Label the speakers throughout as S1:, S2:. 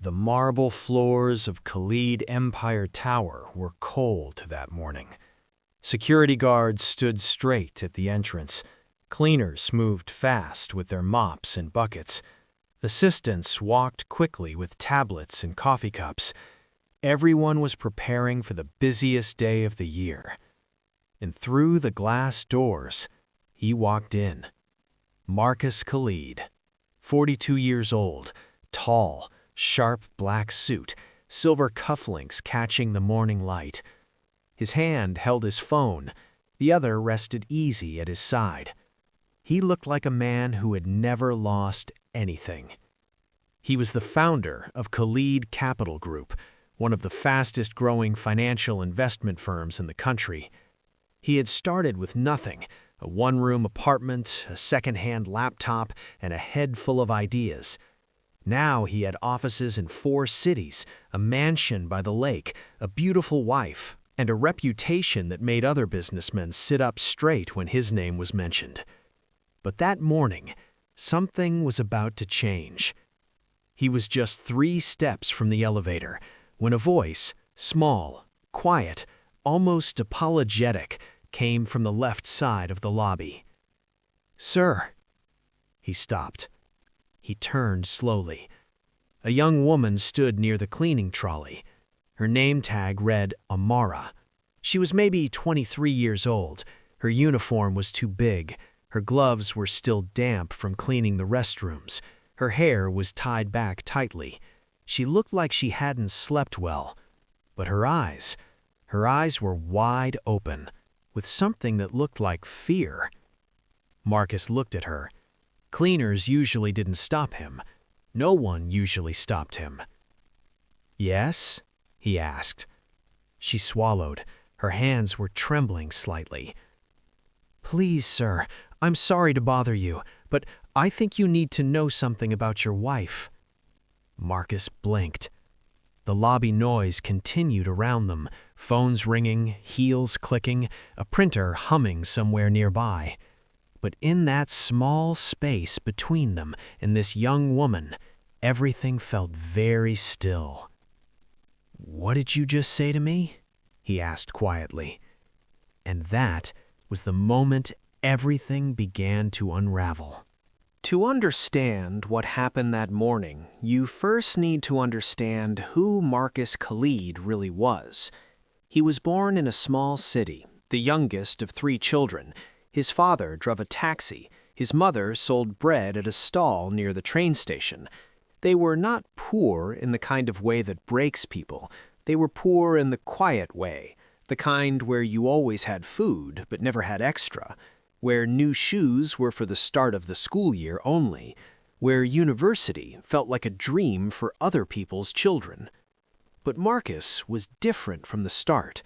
S1: The marble floors of Khalid Empire Tower were cold that morning. Security guards stood straight at the entrance. Cleaners moved fast with their mops and buckets. Assistants walked quickly with tablets and coffee cups. Everyone was preparing for the busiest day of the year. And through the glass doors, he walked in. Marcus Khalid, 42 years old, tall, sharp black suit, silver cufflinks catching the morning light. His hand held his phone, the other rested easy at his side. He looked like a man who had never lost anything. He was the founder of Khalid Capital Group, one of the fastest-growing financial investment firms in the country. He had started with nothing, a one-room apartment, a second-hand laptop, and a head full of ideas. Now he had offices in 4 cities, a mansion by the lake, a beautiful wife, and a reputation that made other businessmen sit up straight when his name was mentioned. But that morning, something was about to change. He was just 3 steps from the elevator when a voice, small, quiet, almost apologetic, came from the left side of the lobby. "Sir." He stopped. He turned slowly. A young woman stood near the cleaning trolley. Her name tag read Amara. She was maybe 23 years old. Her uniform was too big. Her gloves were still damp from cleaning the restrooms. Her hair was tied back tightly. She looked like she hadn't slept well. But her eyes were wide open, with something that looked like fear. Marcus looked at her. Cleaners usually didn't stop him. No one usually stopped him. "Yes?" he asked. She swallowed. Her hands were trembling slightly. "Please, sir, I'm sorry to bother you, but I think you need to know something about your wife." Marcus blinked. The lobby noise continued around them, phones ringing, heels clicking, a printer humming somewhere nearby. But in that small space between them and this young woman, everything felt very still. "What did you just say to me?" he asked quietly. And that was the moment everything began to unravel. To understand what happened that morning, you first need to understand who Marcus Khalid really was. He was born in a small city, the youngest of 3 children. His father drove a taxi. His mother sold bread at a stall near the train station. They were not poor in the kind of way that breaks people. They were poor in the quiet way, the kind where you always had food but never had extra, where new shoes were for the start of the school year only, where university felt like a dream for other people's children. But Marcus was different from the start.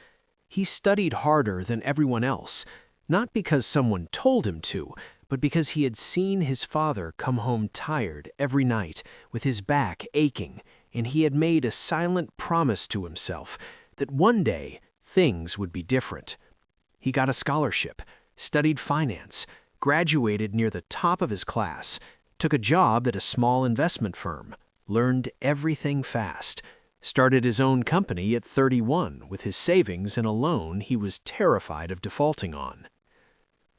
S1: He studied harder than everyone else, not because someone told him to, but because he had seen his father come home tired every night with his back aching, and he had made a silent promise to himself that one day things would be different. He got a scholarship, studied finance, graduated near the top of his class, took a job at a small investment firm, learned everything fast, started his own company at 31 with his savings and a loan he was terrified of defaulting on.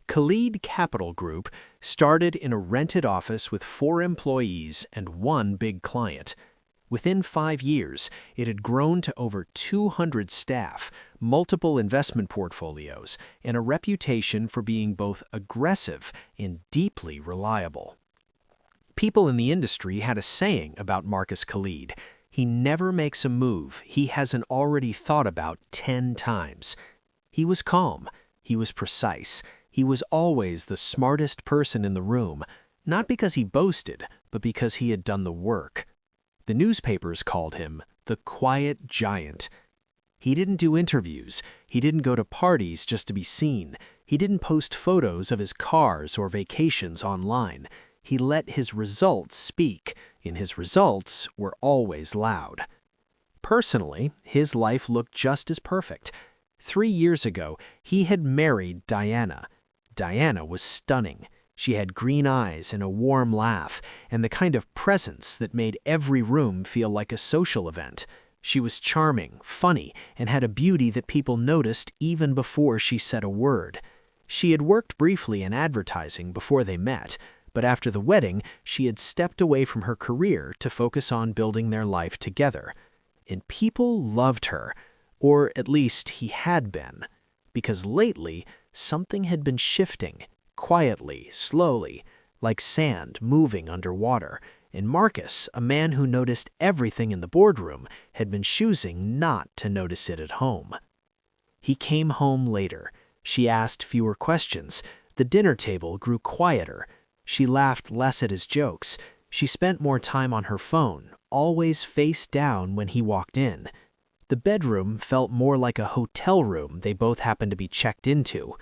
S1: Khalid Capital Group started in a rented office with 4 employees and 1 big client. Within 5 years, it had grown to over 200 staff, multiple investment portfolios, and a reputation for being both aggressive and deeply reliable. People in the industry had a saying about Marcus Khalid: he never makes a move he hasn't already thought about 10 times. He was calm, he was precise, he was always the smartest person in the room, not because he boasted, but because he had done the work. The newspapers called him the quiet giant. He didn't do interviews. He didn't go to parties just to be seen. He didn't post photos of his cars or vacations online. He let his results speak, and his results were always loud. Personally, his life looked just as perfect. 3 years ago, he had married Diana. Diana was stunning.
S2: She had green eyes and a warm laugh, and the kind of presence that made every room feel like a social event. She was charming, funny, and had a beauty that people noticed even before she said a word. She had worked briefly in advertising before they met, but after the wedding, she had stepped away from her career to focus on building their life together. And people loved her, or at least he had been, because lately something had been shifting, quietly, slowly, like sand moving underwater, and Marcus, a man who noticed everything in the boardroom, had been choosing not to notice it at home. He came home later. She asked fewer questions. The dinner table grew quieter. She laughed less at his jokes. She spent more time on her phone, always face down when he walked in. The bedroom felt more like a hotel room they both happened to be checked into.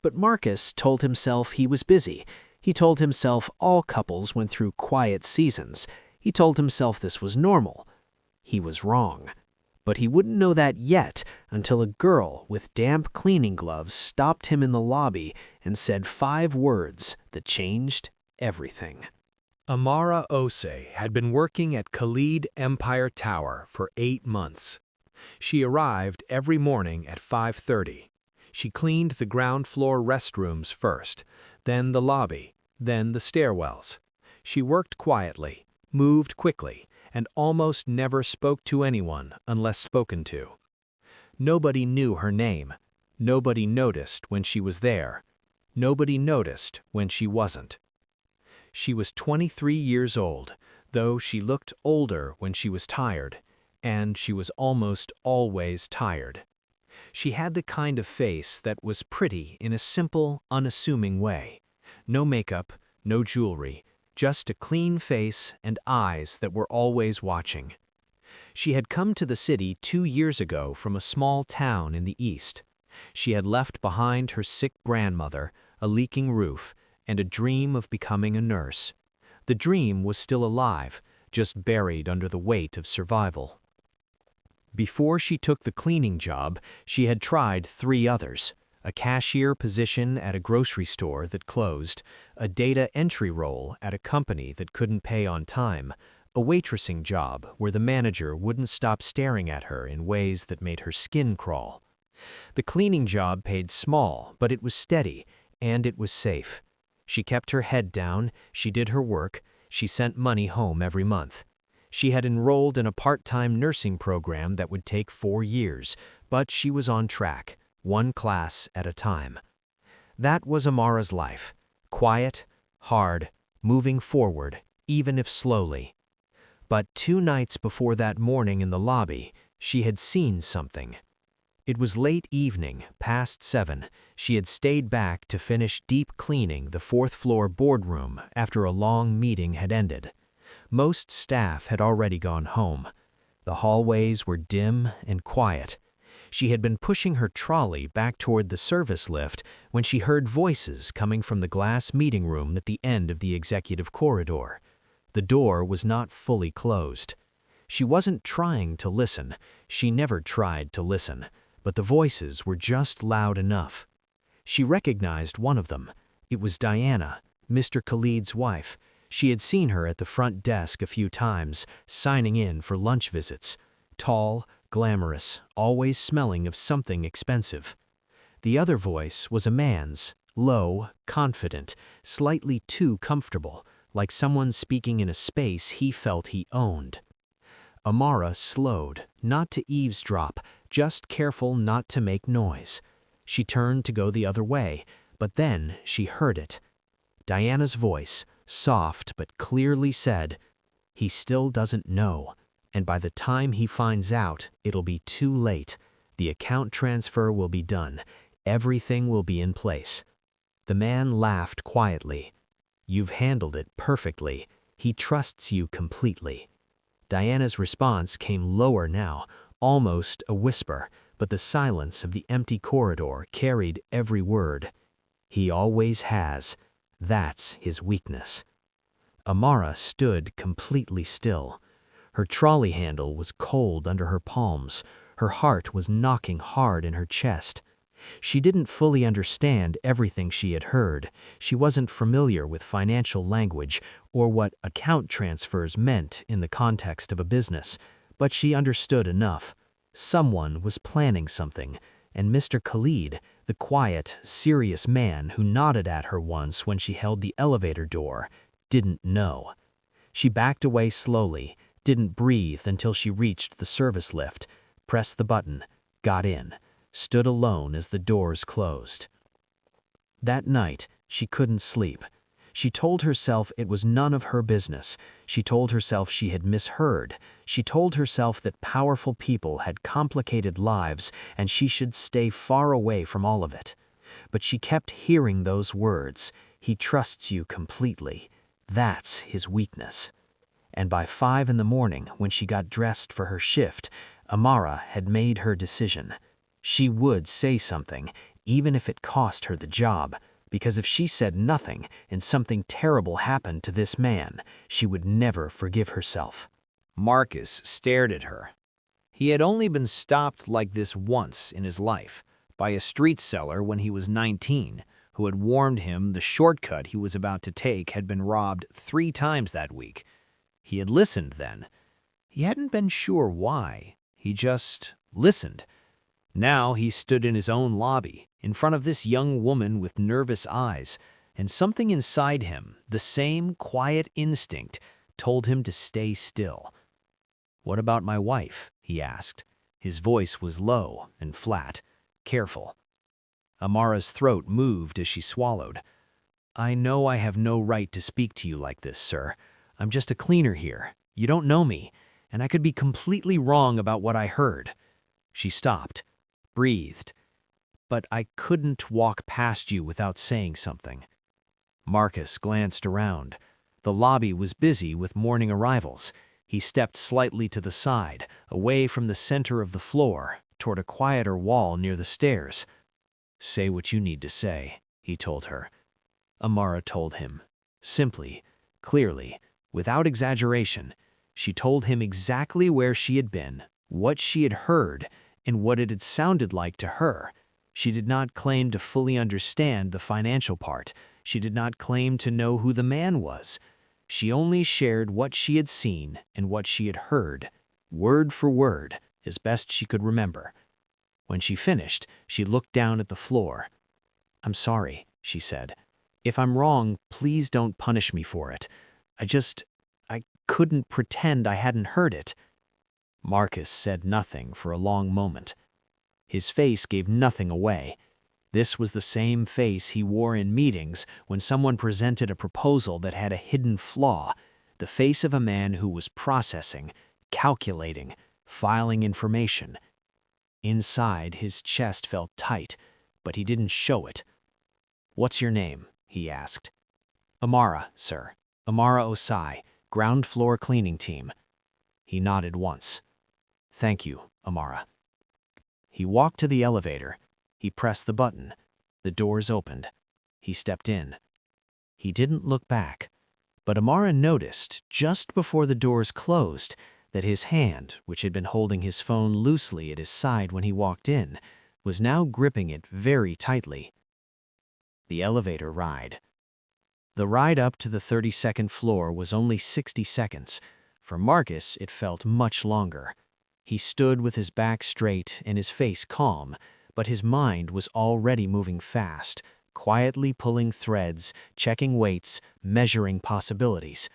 S2: But Marcus told himself he was busy. He told himself all couples went through quiet seasons. He told himself this was normal. He was wrong. But he wouldn't know that yet until a girl with damp cleaning gloves stopped him in the lobby and said 5 words that changed everything.
S1: Amara Ose had been working at Khalid Empire Tower for 8 months. She arrived every morning at 5:30. She cleaned the ground floor restrooms first, then the lobby, then the stairwells. She worked quietly, moved quickly, and almost never spoke to anyone unless spoken to. Nobody knew her name. Nobody noticed when she was there. Nobody noticed when she wasn't. She was 23 years old, though she looked older when she was tired, and she was almost always tired. She had the kind of face that was pretty in a simple, unassuming way. No makeup, no jewelry, just a clean face and eyes that were always watching. She had come to the city 2 years ago from a small town in the east. She had left behind her sick grandmother, a leaking roof, and a dream of becoming a nurse. The dream was still alive, just buried under the weight of survival. Before she took the cleaning job, she had tried 3 others: a cashier position at a grocery store that closed, a data entry role at a company that couldn't pay on time, a waitressing job where the manager wouldn't stop staring at her in ways that made her skin crawl. The cleaning job paid small, but it was steady, and it was safe. She kept her head down, she did her work, she sent money home every month. She had enrolled in a part-time nursing program that would take 4 years, but she was on track, 1 class at a time. That was Amara's life: quiet, hard, moving forward, even if slowly. But 2 nights before that morning in the lobby, she had seen something. It was late evening, past 7. She had stayed back to finish deep cleaning the 4th floor boardroom after a long meeting had ended. Most staff had already gone home. The hallways were dim and quiet. She had been pushing her trolley back toward the service lift when she heard voices coming from the glass meeting room at the end of the executive corridor. The door was not fully closed. She wasn't trying to listen. She never tried to listen, but the voices were just loud enough. She recognized one of them. It was Diana, Mr. Khalid's wife. She had seen her at the front desk a few times, signing in for lunch visits. Tall, glamorous, always smelling of something expensive. The other voice was a man's, low, confident, slightly too comfortable, like someone speaking in a space he felt he owned. Amara slowed, not to eavesdrop, just careful not to make noise. She turned to go the other way, but then she heard it. Diana's voice, soft but clearly, said, "He still doesn't know, and by the time he finds out, it'll be too late. The account transfer will be done. Everything will be in place." The man laughed quietly. "You've handled it perfectly. He trusts you completely." Diana's response came lower now, almost a whisper, but the silence of the empty corridor carried every word. "He always has. That's his weakness." Amara stood completely still. Her trolley handle was cold under her palms. Her heart was knocking hard in her chest.
S2: She didn't fully understand everything she had heard. She wasn't familiar with financial language or what account transfers meant in the context of a business, but she understood enough. Someone was planning something, and Mr. Khalid, the quiet, serious man who nodded at her once when she held the elevator door, didn't know. She backed away slowly, didn't breathe until she reached the service lift, pressed the button, got in, stood alone as the doors closed. That night, she couldn't sleep. She told herself it was none of her business. She told herself she had misheard. She told herself that powerful people had complicated lives and she should stay far away from all of it. But she kept hearing those words, "He trusts you completely. That's his weakness." And by 5 in the morning, when she got dressed for her shift, Amara had made her decision. She would say something, even if it cost her the job, because if she said nothing and something terrible happened to this man, she would never forgive herself.
S1: Marcus stared at her. He had only been stopped like this once in his life, by a street seller when he was 19, who had warned him the shortcut he was about to take had been robbed 3 times that week. He had listened then. He hadn't been sure why. He just listened. Now he stood in his own lobby, in front of this young woman with nervous eyes, and something inside him, the same quiet instinct, told him to stay still. "What about my wife?" he asked. His voice was low and flat, careful. Amara's throat moved as she swallowed. "I know I have no right to speak to you like this, sir. I'm just a cleaner here. You don't know me, and I could be completely wrong about what I heard." She stopped, breathed. "But I couldn't walk past you without saying something." Marcus glanced around. The lobby was busy with morning arrivals. He stepped slightly to the side, away from the center of the floor, toward a quieter wall near the stairs. "Say what you need to say," he told her. Amara told him. Simply, clearly, without exaggeration, she told him exactly where she had been, what she had heard, and what it had sounded like to her. She did not claim to fully understand the financial part. She did not claim to know who the man was. She only shared what she had seen and what she had heard, word for word, as best she could remember. When she finished, she looked down at the floor. "I'm sorry," she said. "If I'm wrong, please don't punish me for it. I couldn't pretend I hadn't heard it." Marcus said nothing for a long moment. His face gave nothing away. This was the same face he wore in meetings when someone presented a proposal that had a hidden flaw, the face of a man who was processing, calculating, filing information. Inside, his chest felt tight, but he didn't show it. "What's your name?" he asked. "Amara, sir. Amara Osai, ground floor cleaning team." He nodded once. "Thank you, Amara." He walked to the elevator. He pressed the button. The doors opened. He stepped in. He didn't look back, but Amara noticed, just before the doors closed, that his hand, which had been holding his phone loosely at his side when he walked in, was now gripping it very tightly. The elevator ride. The ride up to the 32nd floor was only 60 seconds. For Marcus, it felt much longer. He stood with his back straight and his face calm, but his mind was already moving fast, quietly pulling threads, checking weights, measuring possibilities.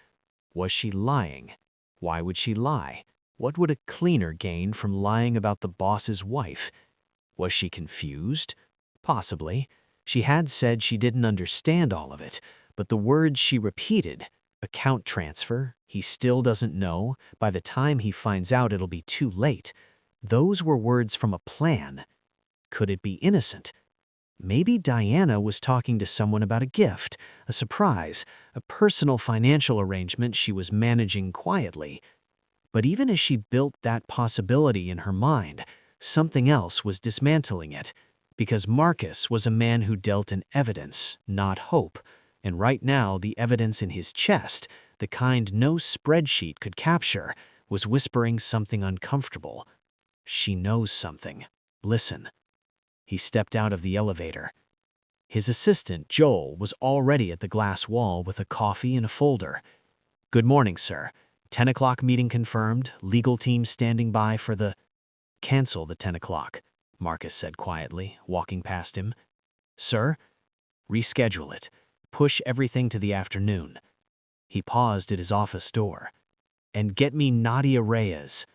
S1: Was she lying? Why would she lie? What would a cleaner gain from lying about the boss's wife? Was she confused? Possibly. She had said she didn't understand all of it, but the words she repeated, account transfer, he still doesn't know, by the time he finds out it'll be too late, those were words from a plan. Could it be innocent? Maybe Diana was talking to someone about a gift, a surprise, a personal financial arrangement she was managing quietly. But even as she built that possibility in her mind, something else was dismantling it, because Marcus was a man who dealt in evidence, not hope, and right now the evidence in his chest, the kind no spreadsheet could capture, was whispering something uncomfortable. She knows something. Listen.
S2: He stepped out of the elevator. His assistant, Joel, was already at the glass wall with a coffee and a folder. "Good morning, sir. 10 o'clock meeting confirmed. Legal team standing by for the—" "Cancel the 10 o'clock," Marcus said quietly, walking past him. "Sir?" "Reschedule it. Push everything to the afternoon." He paused at his office door. "And get me Nadia Reyes."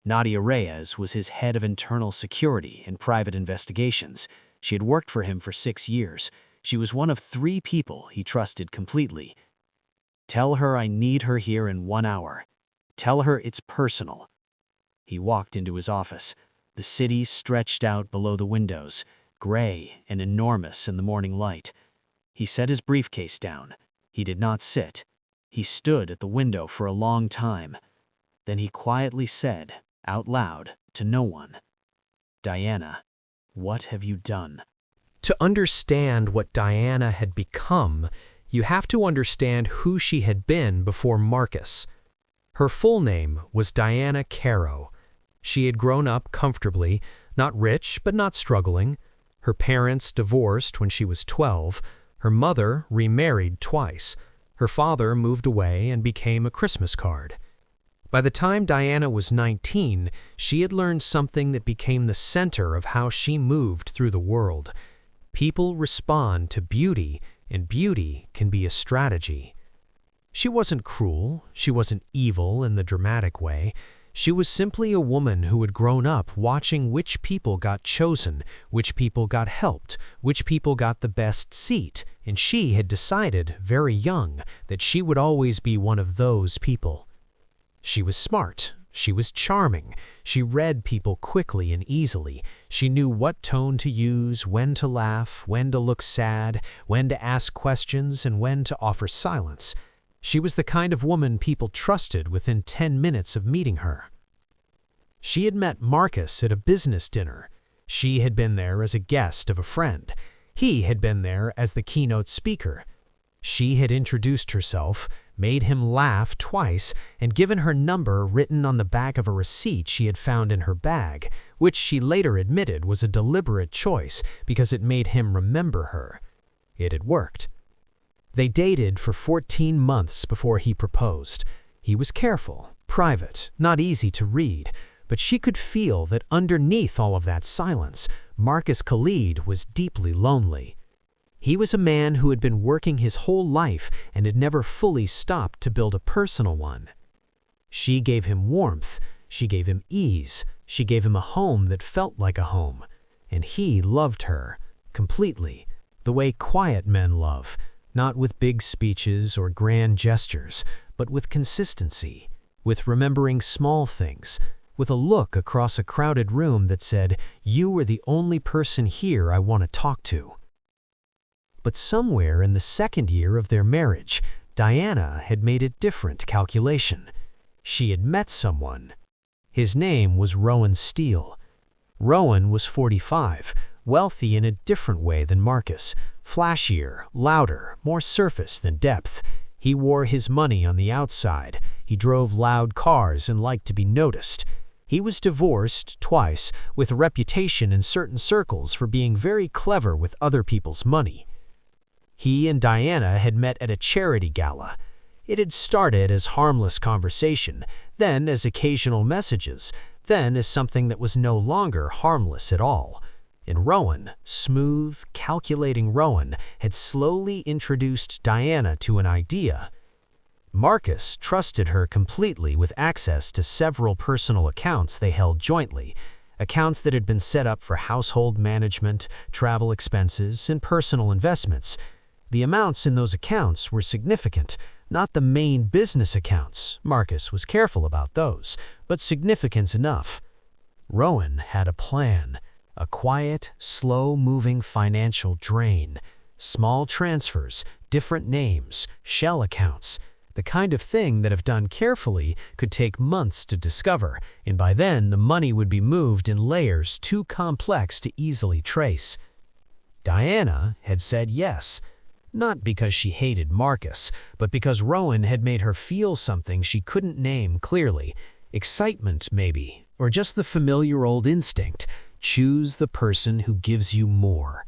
S2: Nadia Reyes was his head of internal security and private investigations. She had worked for him for 6 years. She was one of 3 people he trusted completely. "Tell her I need her here in 1 hour. Tell her it's personal." He walked into his office. The city stretched out below the windows, gray and enormous in the morning light. He set his briefcase down. He did not sit. He stood at the window for a long time. Then he quietly said, out loud, to no one, "Diana, what have you done?"
S1: To understand what Diana had become, you have to understand who she had been before Marcus. Her full name was Diana Caro. She had grown up comfortably, not rich but not struggling. Her parents divorced when she was 12. Her mother remarried twice. Her father moved away and became a Christmas card. By the time Diana was 19, she had learned something that became the center of how she moved through the world. People respond to beauty, and beauty can be a strategy. She wasn't cruel. She wasn't evil in the dramatic way. She was simply a woman who had grown up watching which people got chosen, which people got helped, which people got the best seat, and she had decided, very young, that she would always be one of those people. She was smart. She was charming. She read people quickly and easily. She knew what tone to use, when to laugh, when to look sad, when to ask questions, and when to offer silence. She was the kind of woman people trusted within 10 minutes of meeting her. She had met Marcus at a business dinner. She had been there as a guest of a friend. He had been there as the keynote speaker. She had introduced herself, made him laugh twice, and given her number written on the back of a receipt she had found in her bag, which she later admitted was a deliberate choice because it made him remember her. It had worked. They dated for 14 months before he proposed. He was careful, private, not easy to read, but she could feel that underneath all of that silence, Marcus Khalid was deeply lonely. He was a man who had been working his whole life and had never fully stopped to build a personal one. She gave him warmth, she gave him ease, she gave him a home that felt like a home, and he loved her, completely, the way quiet men love, not with big speeches or grand gestures, but with consistency, with remembering small things, with a look across a crowded room that said, "You are the only person here I want to talk to." But somewhere in the second year of their marriage, Diana had made a different calculation. She had met someone. His name was Rowan Steele. Rowan was 45, wealthy in a different way than Marcus, flashier, louder, more surface than depth. He wore his money on the outside. He drove loud cars and liked to be noticed. He was divorced twice, with a reputation in certain circles for being very clever with other people's money. He and Diana had met at a charity gala. It had started as harmless conversation, then as occasional messages, then as something that was no longer harmless at all. And Rowan, smooth, calculating Rowan, had slowly introduced Diana to an idea. Marcus trusted her completely with access to several personal accounts they held jointly, accounts that had been set up for household management, travel expenses, and personal investments. The amounts in those accounts were significant, not the main business accounts. Marcus was careful about those, but significant enough. Rowan had a plan, a quiet, slow-moving financial drain, small transfers, different names, shell accounts, the kind of thing that if done carefully could take months to discover, and by then the money would be moved in layers too complex to easily trace. Diana had said yes. Not because she hated Marcus, but because Rowan had made her feel something she couldn't name clearly. Excitement, maybe, or just the familiar old instinct.
S2: Choose the person who gives you more.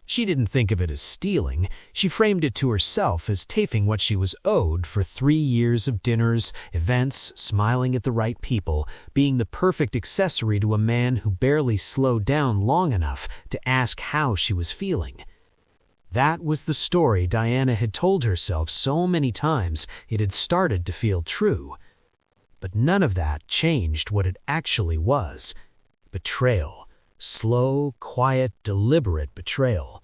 S2: She didn't think of it as stealing. She framed it to herself as taking what she was owed for 3 years of dinners, events, smiling at the right people, being the perfect accessory to a man who barely slowed down long enough to ask how she was feeling. That was the story Diana had told herself so many times it had started to feel true. But none of that changed what it actually was. Betrayal. Slow, quiet, deliberate betrayal.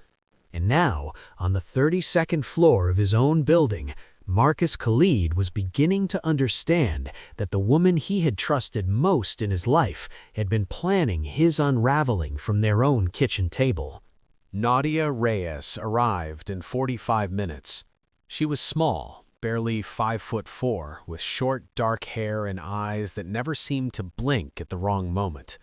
S2: And now, on the 32nd floor of his own building, Marcus Khalid was beginning to understand that the woman he had trusted most in his life had been planning his unraveling from their own kitchen table.
S3: Nadia Reyes arrived in 45 minutes. She was small, barely 5'4", with short, dark hair and eyes that never seemed to blink at the wrong moment.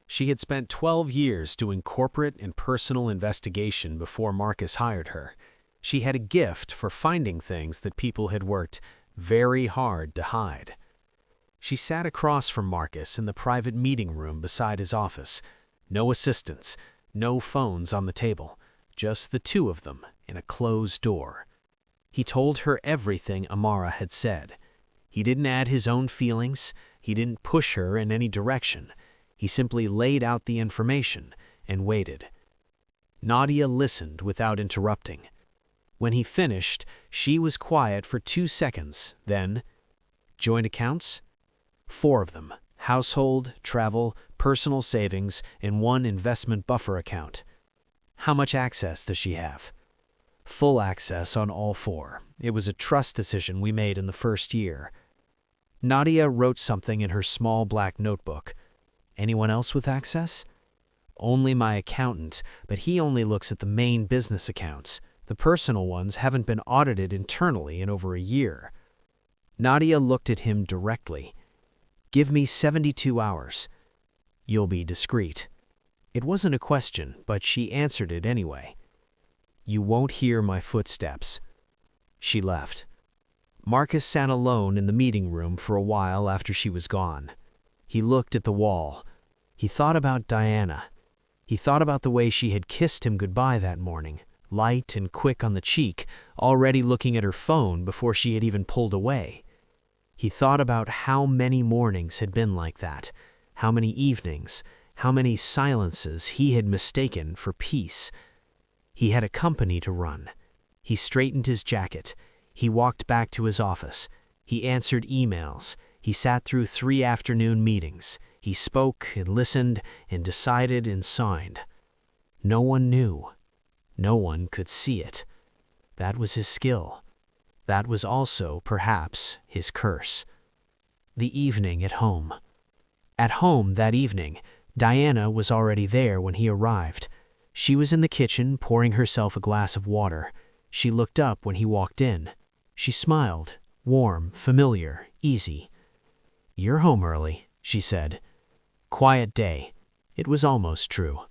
S3: She had spent 12 years doing corporate and personal investigation before Marcus hired her. She had a gift for finding things that people had worked very hard to hide. She sat across from Marcus in the private meeting room beside his office. No assistants, no phones on the table, just the two of them in a closed door. He told her everything Amara had said. He didn't add his own feelings. He didn't push her in any direction. He simply laid out the information and waited. Nadia listened without interrupting. When he finished, she was quiet for 2 seconds. Then, joint accounts? 4 of them. Household, travel, personal savings, and 1 investment buffer account. How much access does she have? Full access on all 4. It was a trust decision we made in the first year. Nadia wrote something in her small black notebook. Anyone else with access? Only my accountant, but he only looks at the main business accounts. The personal ones haven't been audited internally in over a year. Nadia looked at him directly. Give me 72 hours. You'll be discreet. It wasn't a question, but she answered it anyway. You won't hear my footsteps. She left. Marcus sat alone in the meeting room for a while after she was gone. He looked at the wall. He thought about Diana. He thought about the way she had kissed him goodbye that morning, light and quick on the cheek, already looking at her phone before she had even pulled away. He thought about how many mornings had been like that, how many evenings, how many silences he had mistaken for peace. He had a company to run. He straightened his jacket. He walked back to his office. He answered emails. He sat through 3 afternoon meetings. He spoke and listened and decided and signed. No one knew. No one could see it. That was his skill. That was also, perhaps, his curse. The evening at home. At home that evening, Diana was already there when he arrived. She was in the kitchen pouring herself a glass of water. She looked up when he walked in. She smiled, warm, familiar, easy. You're home early, she said. Quiet day. It was almost true.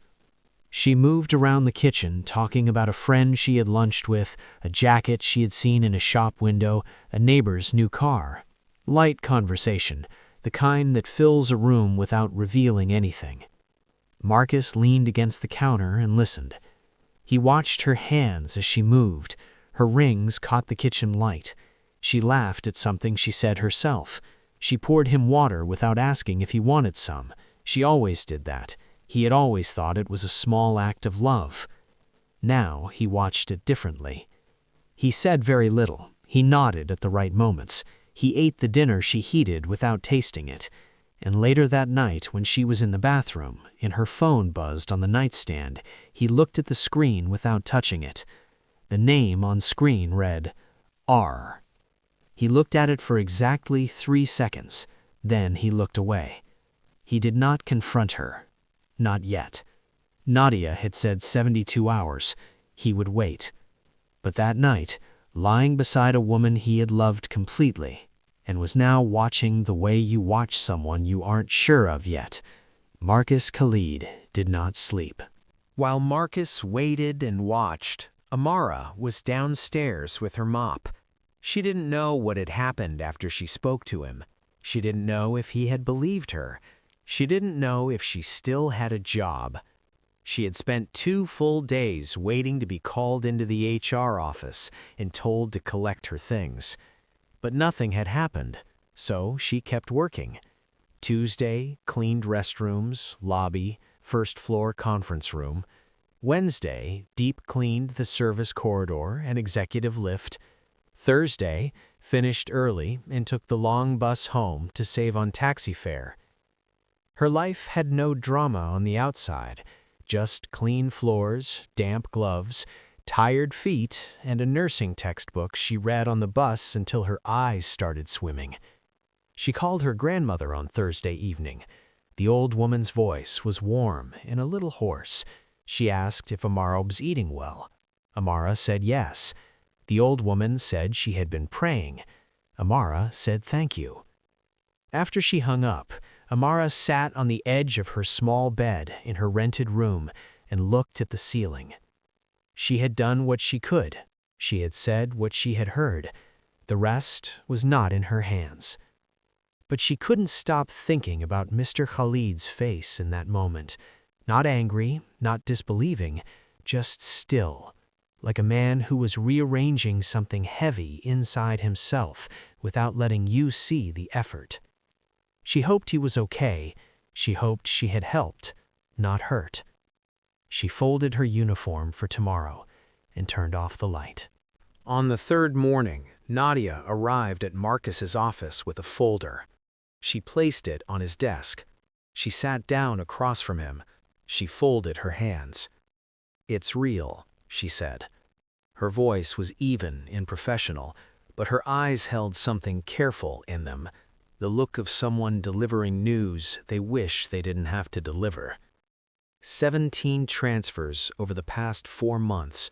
S3: She moved around the kitchen, talking about a friend she had lunched with, a jacket she had seen in a shop window, a neighbor's new car. Light conversation, the kind that fills a room without revealing anything. Marcus leaned against the counter and listened. He watched her hands as she moved. Her rings caught the kitchen light. She laughed at something she said herself. She poured him water without asking if he wanted some. She always did that. He had always thought it was a small act of love. Now he watched it differently. He said very little. He nodded at the right moments. He ate the dinner she heated without tasting it. And later that night, when she was in the bathroom, and her phone buzzed on the nightstand, he looked at the screen without touching it. The name on screen read, R. He looked at it for exactly 3 seconds. Then he looked away. He did not confront her. Not yet. Nadia had said 72 hours. He would wait. But that night, lying beside a woman he had loved completely, and was now watching the way you watch someone you aren't sure of yet, Marcus Khalid did not sleep.
S1: While Marcus waited and watched, Amara was downstairs with her mop. She didn't know what had happened after she spoke to him. She didn't know if he had believed her.
S2: She didn't know if she still had a job. She had spent 2 full days waiting to be called into the HR office and told to collect her things. But nothing had happened, so she kept working. Tuesday, cleaned restrooms, lobby, first-floor conference room. Wednesday, deep cleaned the service corridor and executive lift. Thursday, finished early and took the long bus home to save on taxi fare. Her life had no drama on the outside, just clean floors, damp gloves, tired feet, and a nursing textbook she read on the bus until her eyes started swimming. She called her grandmother on Thursday evening. The old woman's voice was warm and a little hoarse. She asked if Amara was eating well. Amara said yes. The old woman said she had been praying. Amara said thank you. After she hung up, Amara sat on the edge of her small bed in her rented room and looked at the ceiling. She had done what she could. She had said what she had heard. The rest was not in her hands. But she couldn't stop thinking about Mr. Khalid's face in that moment. Not angry, not disbelieving, just still, like a man who was rearranging something heavy inside himself without letting you see the effort. She hoped he was okay. She hoped she had helped, not hurt. She folded her uniform for tomorrow and turned off the light.
S1: On the third morning, Nadia arrived at Marcus's office with a folder. She placed it on his desk. She sat down across from him. She folded her hands. "It's real," she said. Her voice was even and professional, but her eyes held something careful in them, the look of someone delivering news they wish they didn't have to deliver. 17 transfers over the past 4 months,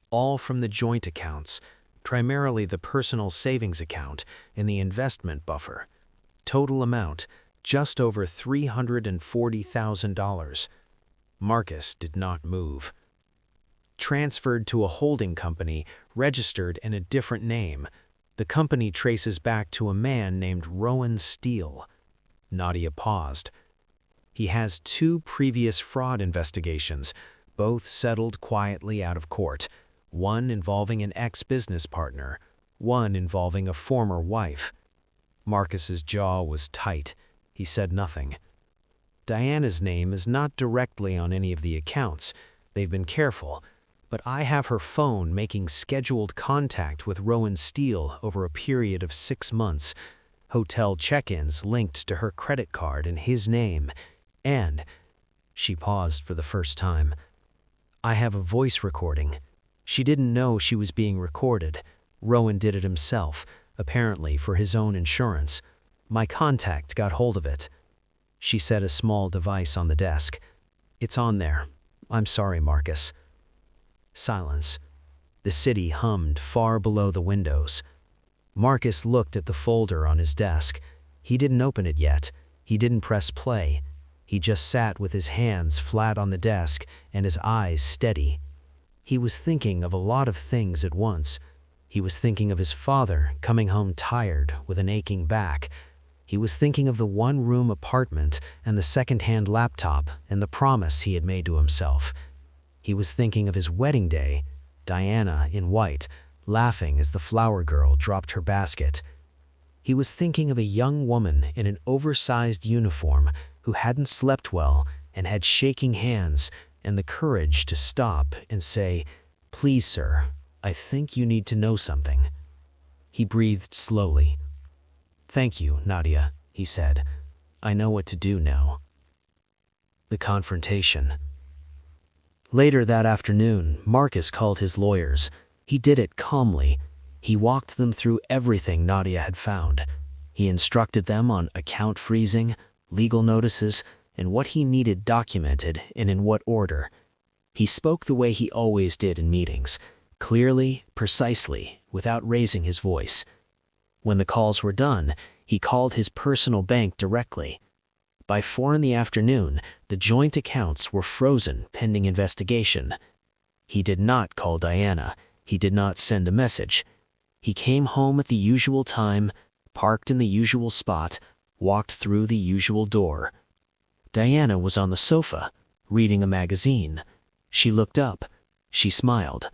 S1: all from the joint accounts, primarily the personal savings account and the investment buffer. Total amount, just over $340,000. Marcus did not move. Transferred to a holding company, registered in a different name. The company traces back to a man named Rowan Steele. Nadia paused. He has 2 previous fraud investigations, both settled quietly out of court, one involving an ex-business partner, one involving a former wife. Marcus's jaw was tight. He said nothing. Diana's name is not directly on any of the accounts. They've been careful. But I have her phone making scheduled contact with Rowan Steele over a period of 6 months, hotel check-ins linked to her credit card in his name, and, she paused for the first time, I have a voice recording. She didn't know she was being recorded. Rowan did it himself, apparently for his own insurance. My contact got hold of it. She set a small device on the desk. It's on there. I'm sorry, Marcus. Silence. The city hummed far below the windows. Marcus looked at the folder on his desk. He didn't open it yet. He didn't press play. He just sat with his hands flat on the desk and his eyes steady. He was thinking of a lot of things at once. He was thinking of his father coming home tired with an aching back. He was thinking of the one-room apartment and the second-hand laptop and the promise he had made to himself. He was thinking of his wedding day, Diana in white, laughing as the flower girl dropped her basket. He was thinking of a young woman in an oversized uniform who hadn't slept well and had shaking hands and the courage to stop and say, "Please, sir, I think you need to know something." He breathed slowly. "Thank you, Nadia," he said. "I know what to do now." The confrontation. Later that afternoon, Marcus called his lawyers. He did it calmly. He walked them through everything Nadia had found. He instructed them on account freezing, legal notices, and what he needed documented and in what order. He spoke the way he always did in meetings, clearly, precisely, without raising his voice. When the calls were done, he called his personal bank directly. By 4 in the afternoon, the joint accounts were frozen pending investigation. He did not call Diana. He did not send a message. He came home at the usual time, parked in the usual spot, walked through the usual door.
S2: Diana was on the sofa, reading a magazine. She looked up. She smiled.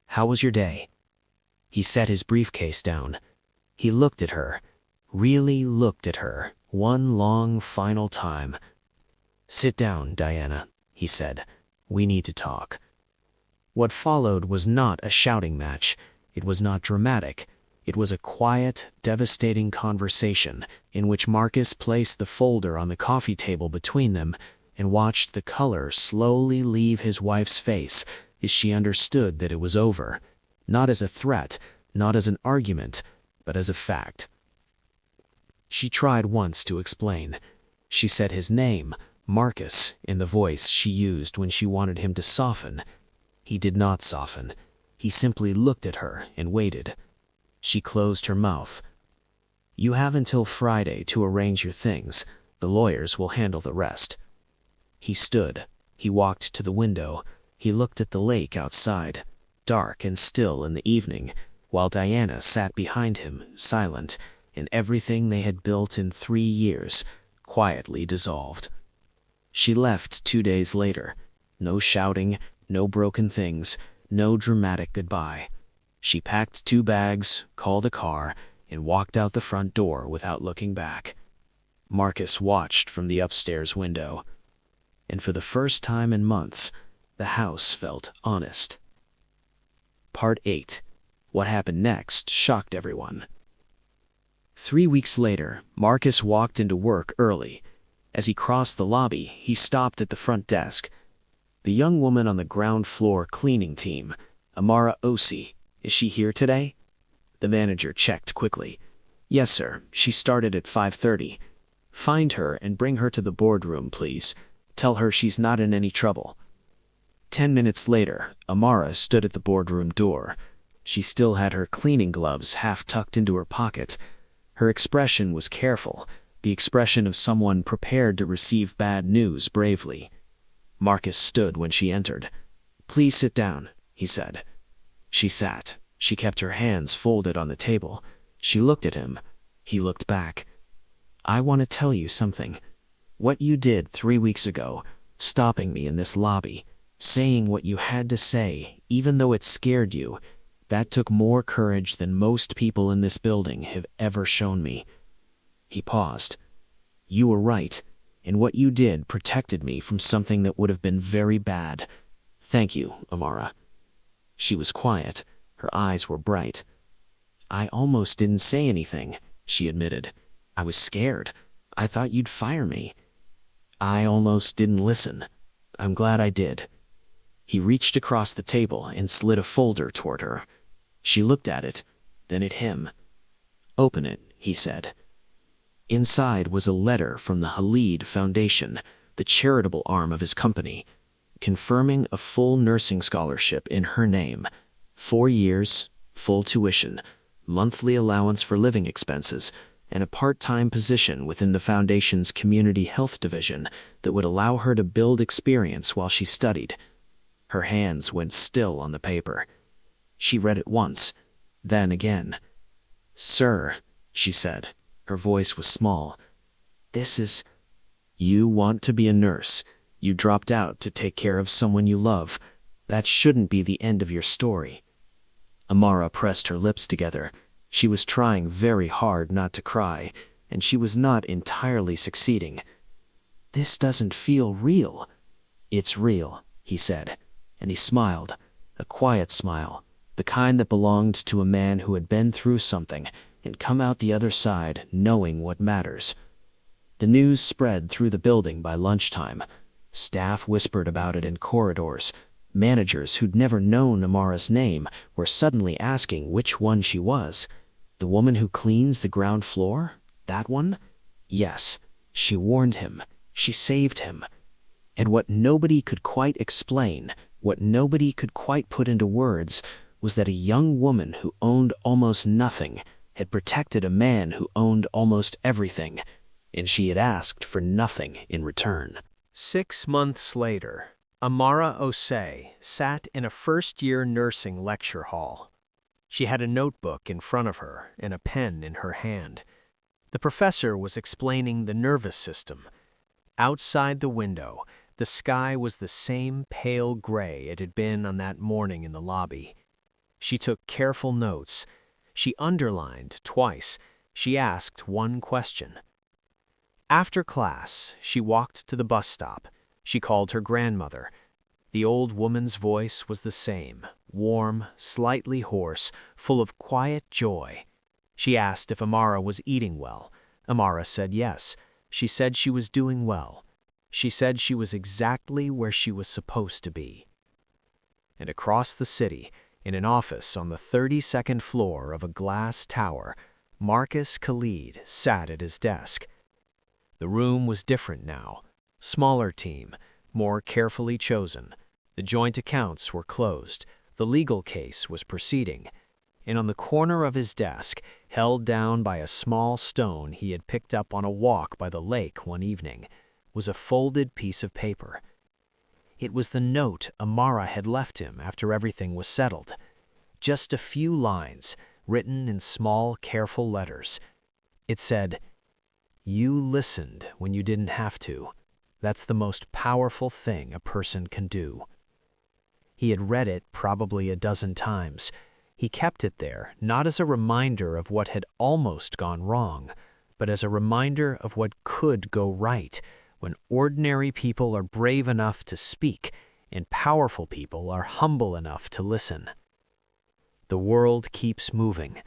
S2: "How was your day?" He set his briefcase down. He looked at her, really looked at her, one long final time. "Sit down, Diana," he said. "We need to talk." What followed was not a shouting match. It was not dramatic. It was a quiet, devastating conversation in which Marcus placed the folder on the coffee table between them and watched the color slowly leave his wife's face as she understood that it was over, not as a threat, not as an argument, but as a fact. She tried once to explain. She said his name, Marcus, in the voice she used when she wanted him to soften. He did not soften. He simply looked at her and waited. She closed her mouth. "You have until Friday to arrange your things. The lawyers will handle the rest." He stood. He walked to the window. He looked at the lake outside, dark and still in the evening, while Diana sat behind him, silent, and everything they had built in 3 years quietly dissolved. She left 2 days later. No shouting, no broken things, no dramatic goodbye. She packed 2 bags, called a car, and walked out the front door without looking back. Marcus watched from the upstairs window, and for the first time in months, the house felt honest. Part 8. What happened next shocked everyone. 3 weeks later, Marcus walked into work early. As he crossed the lobby, he stopped at the front desk. The young woman on the ground floor cleaning team, Amara Osi, is she here today? The manager checked quickly. "Yes, sir. She started at 5:30. Find her and bring her to the boardroom, please. Tell her she's not in any trouble." 10 minutes later, Amara stood at the boardroom door. She still had her cleaning gloves half tucked into her pocket. Her expression was careful, the expression of someone prepared to receive bad news bravely. Marcus stood when she entered. "Please sit down," he said. She sat. She kept her hands folded on the table. She looked at him. He looked back. "I want to tell you something. What you did 3 weeks ago, stopping me in this lobby, saying what you had to say, even though it scared you, that took more courage than most people in this building have ever shown me." He paused. "You were right, and what you did protected me from something that would have been very bad. Thank you, Amara." She was quiet. Her eyes were bright. "I almost didn't say anything," she admitted. "I was scared. I thought you'd fire me. I almost didn't listen. I'm glad I did." He reached across the table and slid a folder toward her. She looked at it, then at him. "Open it," he said. Inside was a letter from the Halid Foundation, the charitable arm of his company, confirming a full nursing scholarship in her name, 4 years, full tuition, monthly allowance for living expenses, and a part-time position within the foundation's community health division that would allow her to build experience while she studied. Her hands went still on the paper. She read it once, then again. "Sir," she said. Her voice was small. "This is... You want to be a nurse. You dropped out to take care of someone you love. That shouldn't be the end of your story." Amara pressed her lips together. She was trying very hard not to cry, and she was not entirely succeeding. "This doesn't feel real." "It's real," he said, and he smiled, a quiet smile, the kind that belonged to a man who had been through something and come out the other side knowing what matters. The news spread through the building by lunchtime. Staff whispered about it in corridors. Managers who'd never known Amara's name were suddenly asking which one she was. The woman who cleans the ground floor? That one? Yes. She warned him. She saved him. And what nobody could quite explain, what nobody could quite put into words, was that a young woman who owned almost nothing had protected a man who owned almost everything, and she had asked for nothing in return. 6 months later, Amara Osi sat in a first-year nursing lecture hall. She had a notebook in front of her and a pen in her hand. The professor was explaining the nervous system. Outside the window, the sky was the same pale gray it had been on that morning in the lobby. She took careful notes. She underlined twice. She asked one question. After class, she walked to the bus stop. She called her grandmother. The old woman's voice was the same, warm, slightly hoarse, full of quiet joy. She asked if Amara was eating well. Amara said yes. She said she was doing well. She said she was exactly where she was supposed to be. And across the city, in an office on the 32nd floor of a glass tower, Marcus Khalid sat at his desk. The room was different now. Smaller team, more carefully chosen. The joint accounts were closed. The legal case was proceeding. And on the corner of his desk, held down by a small stone he had picked up on a walk by the lake one evening, was a folded piece of paper. It was the note Amara had left him after everything was settled. Just a few lines, written in small, careful letters. It said, "You listened when you didn't have to. That's the most powerful thing a person can do." He had read it probably a dozen times. He kept it there, not as a reminder of what had almost gone wrong, but as a reminder of what could go right when ordinary people are brave enough to speak and powerful people are humble enough to listen. The world keeps moving,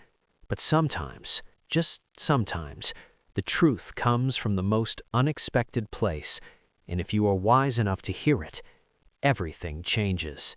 S2: but sometimes, just sometimes, the truth comes from the most unexpected place, and if you are wise enough to hear it, everything changes.